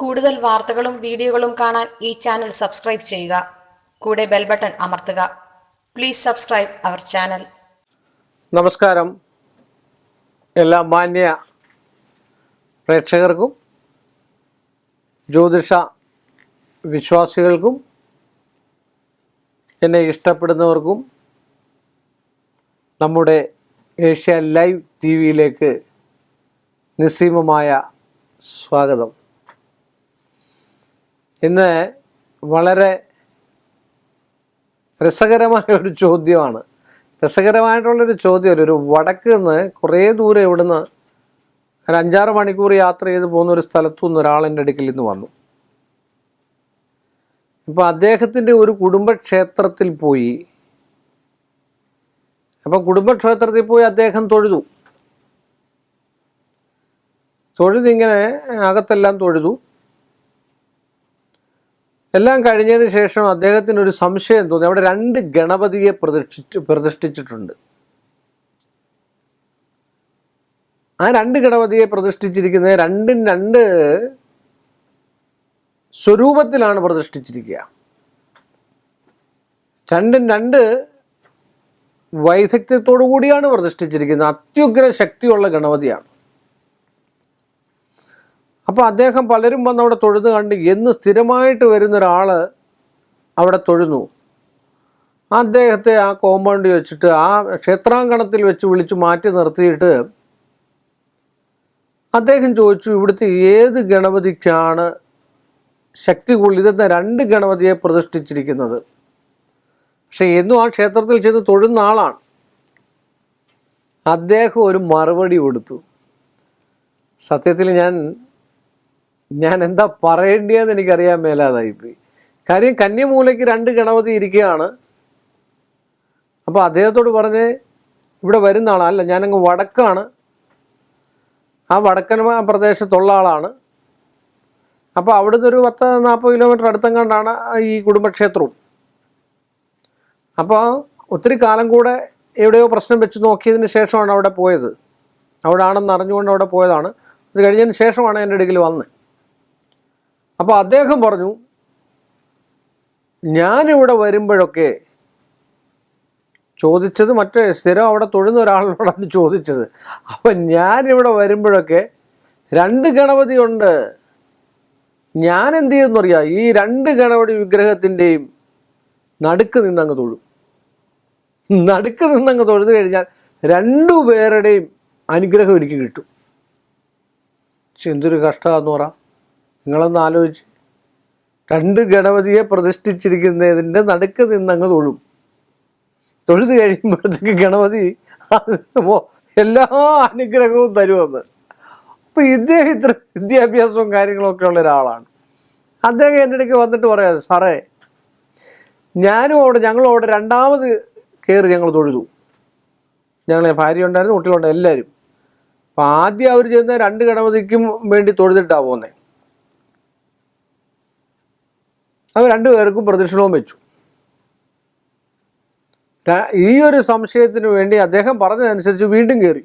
കൂടുതൽ വാർത്തകളും വീഡിയോകളും കാണാൻ ഈ ചാനൽ സബ്സ്ക്രൈബ് ചെയ്യുക. കൂടെ ബെൽ ബട്ടൺ അമർത്തുക. Please subscribe our channel. നമസ്കാരം. എല്ലാ മാന്യ പ്രേക്ഷകർക്കും ജ്യോതിഷ വിശ്വാസികൾക്കും എന്നെ ഇഷ്ടപ്പെടുന്നവർക്കും നമ്മുടെ ഏഷ്യ ലൈവ് ടിവിയിലേക്ക് നിസ്സീമമായ സ്വാഗതം. ഇന്ന് വളരെ രസകരമായ ഒരു ചോദ്യമാണ്. രസകരമായിട്ടുള്ളൊരു ചോദ്യമല്ല. ഒരു വടക്ക് നിന്ന് കുറേ ദൂരം ഇവിടുന്ന് ഒരു 5-6 മണിക്കൂർ യാത്ര ചെയ്ത് പോകുന്ന ഒരു സ്ഥലത്തു നിന്ന് ഒരാൾ എൻ്റെ അടുക്കൽ ഇന്ന് വന്നു. ഇപ്പോൾ അദ്ദേഹത്തിൻ്റെ ഒരു കുടുംബക്ഷേത്രത്തിൽ പോയി. അപ്പം കുടുംബക്ഷേത്രത്തിൽ പോയി അദ്ദേഹം തൊഴുതിങ്ങനെ അകത്തെല്ലാം തൊഴുതു. എല്ലാം കഴിഞ്ഞതിന് ശേഷം അദ്ദേഹത്തിനൊരു സംശയം തോന്നി. അവിടെ 2 ഗണപതിയെ പ്രതിഷ്ഠിച്ചിട്ടുണ്ട്. ആ 2 ഗണപതിയെ പ്രതിഷ്ഠിച്ചിരിക്കുന്നത് 2 സ്വരൂപത്തിലാണ് പ്രതിഷ്ഠിച്ചിരിക്കുക. 2 വൈദഗ്ധ്യത്തോടു കൂടിയാണ് പ്രതിഷ്ഠിച്ചിരിക്കുന്നത്. അത്യുഗ്ര ശക്തിയുള്ള ഗണപതിയാണ്. അപ്പോൾ അദ്ദേഹം പലരും വന്ന് അവിടെ തൊഴുത് കണ്ട് എന്ന് സ്ഥിരമായിട്ട് വരുന്നൊരാൾ അവിടെ തൊഴുന്നു. അദ്ദേഹത്തെ ആ കോമ്പൗണ്ടിൽ വെച്ചിട്ട് ആ ക്ഷേത്രാങ്കണത്തിൽ വെച്ച് വിളിച്ചു മാറ്റി നിർത്തിയിട്ട് അദ്ദേഹം ചോദിച്ചു, ഇവിടുത്തെ ഏത് ഗണപതിക്കാണ് ശക്തി കൂടുതൽ? ഇതെന്താ 2 ഗണപതിയെ പ്രതിഷ്ഠിച്ചിരിക്കുന്നത്? പക്ഷെ എന്നും ആ ക്ഷേത്രത്തിൽ ചെന്ന് തൊഴുന്ന ആളാണ്. അദ്ദേഹം ഒരു മറുപടി കൊടുത്തു. സത്യത്തിൽ ഞാൻ എന്താ പറയേണ്ടതെന്ന് എനിക്കറിയാൻ മേലാതായിപ്പോയി. കാര്യം കന്യമൂലയ്ക്ക് 2 ഗണപതി ഇരിക്കുകയാണ്. അപ്പോൾ അദ്ദേഹത്തോട് പറഞ്ഞ് ഇവിടെ വരുന്ന ആളല്ല, ഞാനങ്ങ് വടക്കാണ്, ആ വടക്കൻ പ്രദേശത്തുള്ള ആളാണ്. അപ്പോൾ അവിടുന്ന് ഒരു 10-40 കിലോമീറ്റർ അടുത്തെങ്ങാണ്ടാണ് ഈ കുടുംബക്ഷേത്രവും. അപ്പോൾ ഒത്തിരി കാലം കൂടെ എവിടെയോ പ്രശ്നം വെച്ച് നോക്കിയതിന് ശേഷമാണ് അവിടെ പോയത്. അവിടെ ആണെന്ന് അറിഞ്ഞുകൊണ്ട് അവിടെ പോയതാണ്. അത് കഴിഞ്ഞതിന് ശേഷമാണ് എൻ്റെ അടുക്കൽ വന്നത്. അപ്പോൾ അദ്ദേഹം പറഞ്ഞു, ഞാനിവിടെ വരുമ്പോഴൊക്കെ ചോദിച്ചത് മറ്റേ സ്ഥിരം അവിടെ തൊഴുന്ന ഒരാളോടാണ് ചോദിച്ചത്. അപ്പം ഞാനിവിടെ വരുമ്പോഴൊക്കെ 2 ഗണപതി ഉണ്ട്. ഞാൻ എന്ത് ചെയ്യുമെന്ന് അറിയാം, ഈ 2 ഗണപതി വിഗ്രഹത്തിൻ്റെയും നടുക്ക് നിന്നങ്ങ് തൊഴും. നടുക്ക് നിന്നങ്ങ് തൊഴുത് കഴിഞ്ഞാൽ 2 പേരുടെയും അനുഗ്രഹം എനിക്ക് കിട്ടും. എന്തൊരു കഷ്ടമാണെന്ന് പറ. നിങ്ങളൊന്ന് ആലോചിച്ച്, 2 ഗണപതിയെ പ്രതിഷ്ഠിച്ചിരിക്കുന്നതിൻ്റെ നടുക്ക് നിന്നങ്ങ് തൊഴും. തൊഴുത് കഴിയുമ്പോഴത്തേക്ക് ഗണപതി എല്ലാ അനുഗ്രഹവും തരുമെന്ന്. അപ്പോൾ ഇദ്ദേഹം ഇത്ര വിദ്യാഭ്യാസവും കാര്യങ്ങളൊക്കെ ഉള്ള ഒരാളാണ്. അദ്ദേഹം എൻ്റെ ഇടയ്ക്ക് വന്നിട്ട് പറയാതെ, സാറേ ഞങ്ങളവിടെ 2ാമത് കയറി ഞങ്ങൾ തൊഴുതു. ഞങ്ങളെ ഭാര്യ ഉണ്ടായിരുന്നു, കുട്ടികളുണ്ടായിരുന്നു, എല്ലാവരും. അപ്പം ആദ്യം അവർ ചെയ്യുന്ന 2 ഗണപതിക്കും വേണ്ടി തൊഴുതിട്ടാണ് പോകുന്നത്. അവർ 2 പേർക്കും പ്രദക്ഷിണവും വെച്ചു. ഈ ഒരു സംശയത്തിന് വേണ്ടി അദ്ദേഹം പറഞ്ഞതനുസരിച്ച് വീണ്ടും കയറി.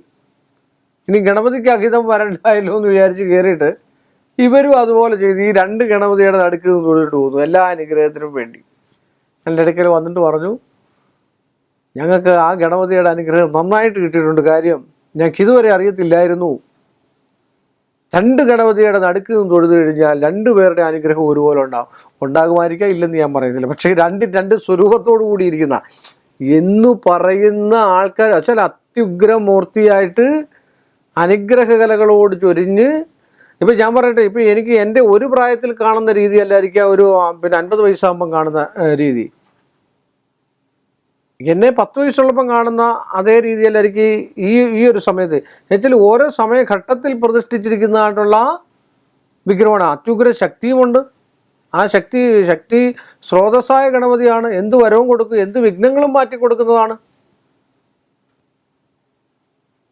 ഇനി ഗണപതിക്ക് അഹിതം വരണ്ടായല്ലോ എന്ന് വിചാരിച്ച് കയറിയിട്ട് ഇവരും അതുപോലെ ചെയ്ത് ഈ 2 ഗണപതിയുടെ നടുക്ക് തൊഴുതിട്ട് പോകുന്നു, എല്ലാ അനുഗ്രഹത്തിനും വേണ്ടി. എൻ്റെ ഇടയ്ക്കൽ വന്നിട്ട് പറഞ്ഞു, ഞങ്ങൾക്ക് ആ ഗണപതിയുടെ അനുഗ്രഹം നന്നായിട്ട് കിട്ടിയിട്ടുണ്ട്. കാര്യം ഞങ്ങൾക്ക് ഇതുവരെ അറിയത്തില്ലായിരുന്നു, 2 ഗണപതിയുടെ നടുക്ക് നിന്ന് തൊഴുതു കഴിഞ്ഞാൽ 2 പേരുടെ അനുഗ്രഹം ഒരുപോലെ ഉണ്ടാകുമായിരിക്കാം, ഇല്ലെന്ന് ഞാൻ പറയുന്നില്ല. പക്ഷേ 2 സ്വരൂപത്തോടു കൂടിയിരിക്കുന്ന എന്നു പറയുന്ന ആൾക്കാർ വെച്ചാൽ അത്യുഗ്രമൂർത്തിയായിട്ട് അനുഗ്രഹകലകളോട് ചൊരിഞ്ഞ്, ഇപ്പം ഞാൻ പറയട്ടെ, ഇപ്പം എനിക്ക് എൻ്റെ ഒരു പ്രായത്തിൽ കാണുന്ന രീതിയല്ലായിരിക്കാം ഒരു 50 വയസ്സാകുമ്പം കാണുന്ന രീതി. എന്നെ 10 വയസ്സുള്ളപ്പം കാണുന്ന അതേ രീതിയല്ലായിരിക്കും ഈ ഒരു സമയത്ത്. എന്നുവെച്ചാൽ ഓരോ സമയഘട്ടത്തിൽ പ്രതിഷ്ഠിച്ചിരിക്കുന്നതായിട്ടുള്ള വിഗ്രഹമാണ്. അത്യുഗ്ര ശക്തിയുമുണ്ട്. ആ ശക്തി സ്രോതസ്സായ ഗണപതിയാണ്. എന്ത് വരവും കൊടുക്കും, എന്ത് വിഘ്നങ്ങളും മാറ്റി കൊടുക്കുന്നതാണ്.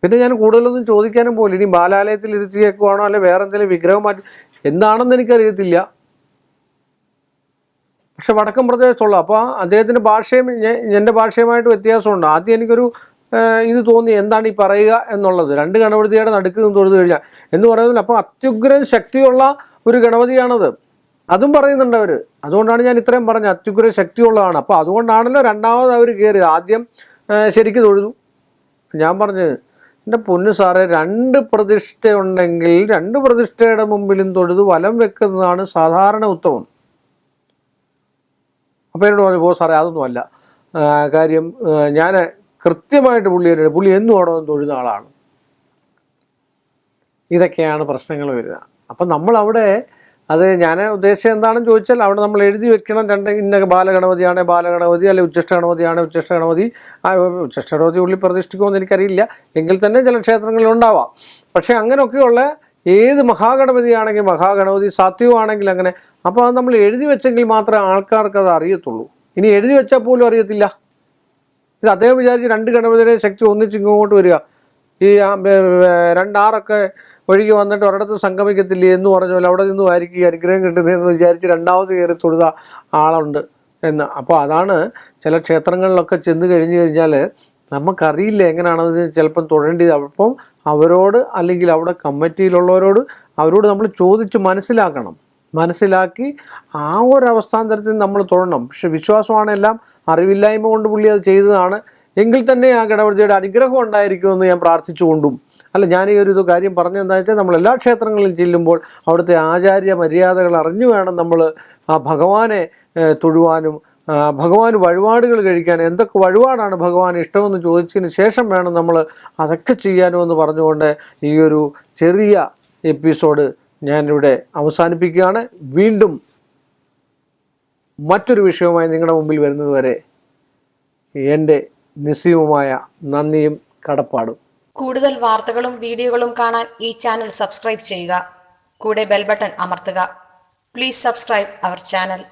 പിന്നെ ഞാൻ കൂടുതലൊന്നും ചോദിക്കാനും പോലും, ഇനി ബാലാലയത്തിൽ ഇരുത്തിയേക്കുവാണോ അല്ലെ വേറെ എന്തെങ്കിലും വിഗ്രഹം മാറ്റി എന്താണെന്ന് എനിക്കറിയത്തില്ല. പക്ഷെ വടക്കൻ പ്രദേശത്തുള്ള, അപ്പോൾ അദ്ദേഹത്തിൻ്റെ ഭാഷയും എൻ്റെ ഭാഷയുമായിട്ട് വ്യത്യാസമുണ്ട്. ആദ്യം എനിക്കൊരു ഇത് തോന്നി, എന്താണ് ഈ പറയുക എന്നുള്ളത്. 2 ഗണപതിയുടെ നടുക്ക് നിന്ന് തൊഴുതു കഴിഞ്ഞാൽ എന്ന് പറയുന്നത്. അപ്പോൾ അത്യുഗ്രൻ ശക്തിയുള്ള ഒരു ഗണപതിയാണത്. അതും പറയുന്നുണ്ട് അവർ. അതുകൊണ്ടാണ് ഞാൻ ഇത്രയും പറഞ്ഞത്, അത്യുഗ്ര ശക്തിയുള്ളതാണ്. അപ്പോൾ അതുകൊണ്ടാണല്ലോ രണ്ടാമത് അവർ കയറി. ആദ്യം ശരിക്ക് തൊഴുതു. ഞാൻ പറഞ്ഞത്, എൻ്റെ പൊന്നു സാറേ, 2 പ്രതിഷ്ഠയുണ്ടെങ്കിൽ 2 പ്രതിഷ്ഠയുടെ മുമ്പിലും തൊഴുതു വലം വെക്കുന്നതാണ് സാധാരണ ഉത്തമം. അപ്പോൾ എന്നോട് പറഞ്ഞു, സാറേ അതൊന്നുമല്ല കാര്യം, ഞാൻ കൃത്യമായിട്ട് പുള്ളി എന്നും അവിടെ തൊഴുന്ന ആളാണ്. ഇതൊക്കെയാണ് പ്രശ്നങ്ങൾ വരിക. അപ്പം നമ്മളവിടെ അത് ഞാൻ ഉദ്ദേശിച്ചത് എന്താണെന്ന് ചോദിച്ചാൽ, അവിടെ നമ്മൾ എഴുതി വെക്കണം 2 ഇന്ന ബാലഗണപതിയാണ് ബാലഗണപതി, അല്ലെങ്കിൽ ഉച്ഛിഷ്ട ഗണപതിയാണ് ഉച്ഛിഷ്ട ഗണപതി. ഉച്ഛിഷ്ട ഗണപതി ഉള്ളിൽ പ്രതിഷ്ഠിക്കുമെന്ന് എനിക്കറിയില്ല, എങ്കിൽ തന്നെ ചില ക്ഷേത്രങ്ങളിൽ ഉണ്ടാവാം. പക്ഷേ അങ്ങനെയൊക്കെയുള്ള ഏത് മഹാഗണപതിയാണെങ്കിൽ മഹാഗണപതി, സാത്വികമാണെങ്കിൽ അങ്ങനെ. അപ്പോൾ അത് നമ്മൾ എഴുതി വെച്ചെങ്കിൽ മാത്രമേ ആൾക്കാർക്ക് അത് അറിയത്തുള്ളൂ. ഇനി എഴുതി വെച്ചാൽ പോലും അറിയത്തില്ല. ഇത് അദ്ദേഹം വിചാരിച്ച് 2 ഗണപതിയുടെ ശക്തി ഒന്നിച്ച് ഇങ്ങോട്ട് വരിക, ഈ 2 ആറൊക്കെ ഒഴുകി വന്നിട്ട് ഒരിടത്ത് സംഗമിക്കത്തില്ലേ എന്ന് പറഞ്ഞാൽ അവിടെ നിന്നും ആയിരിക്കും ഈ അനുഗ്രഹം കിട്ടുന്നതെന്ന് വിചാരിച്ച് രണ്ടാമത് കയറി തൊഴുത ആളുണ്ട് എന്ന്. അപ്പോൾ അതാണ് ചില ക്ഷേത്രങ്ങളിലൊക്കെ ചെന്ന് കഴിഞ്ഞ് കഴിഞ്ഞാൽ നമുക്കറിയില്ല എങ്ങനെയാണത് ചിലപ്പം തൊഴേണ്ടത്. അപ്പം അവരോട്, അല്ലെങ്കിൽ അവിടെ കമ്മിറ്റിയിലുള്ളവരോട്, അവരോട് നമ്മൾ ചോദിച്ച് മനസ്സിലാക്കി ആ ഒരു അവസ്ഥാന്തരത്തിൽ നമ്മൾ തൊഴണം. പക്ഷെ വിശ്വാസമാണ് എല്ലാം, അറിവില്ലായ്മ കൊണ്ട് പുള്ളി അത് ചെയ്തതാണ്. എങ്കിൽ തന്നെ ആ ഗണപതിയുടെ അനുഗ്രഹം ഉണ്ടായിരിക്കുമെന്ന് ഞാൻ പ്രാർത്ഥിച്ചുകൊണ്ടും, ഞാൻ ഈ ഒരു കാര്യം പറഞ്ഞതെന്താ വെച്ചാൽ, നമ്മൾ എല്ലാ ക്ഷേത്രങ്ങളിലും ചെല്ലുമ്പോൾ അവിടുത്തെ ആചാര്യ മര്യാദകൾ അറിഞ്ഞു വേണം നമ്മൾ ആ ഭഗവാനെ തൊഴുവാനും ഭഗവാന് വഴിപാടുകൾ കഴിക്കാൻ. എന്തൊക്കെ വഴിപാടാണ് ഭഗവാൻ ഇഷ്ടമെന്ന് ചോദിച്ചതിന് ശേഷം വേണം നമ്മൾ അതൊക്കെ ചെയ്യാനും എന്ന് പറഞ്ഞുകൊണ്ട് ഈ ഒരു ചെറിയ എപ്പിസോഡ് ഞാനിവിടെ അവസാനിപ്പിക്കുകയാണ്. വീണ്ടും മറ്റൊരു വിഷയവുമായി നിങ്ങളുടെ മുമ്പിൽ വരുന്നത് വരെ എൻ്റെ നിസ്സീമമായ നന്ദിയും കടപ്പാടും. കൂടുതൽ വാർത്തകളും വീഡിയോകളും കാണാൻ ഈ ചാനൽ സബ്സ്ക്രൈബ് ചെയ്യുക. കൂടെ ബെൽ ബട്ടൺ അമർത്തുക. Please subscribe our channel.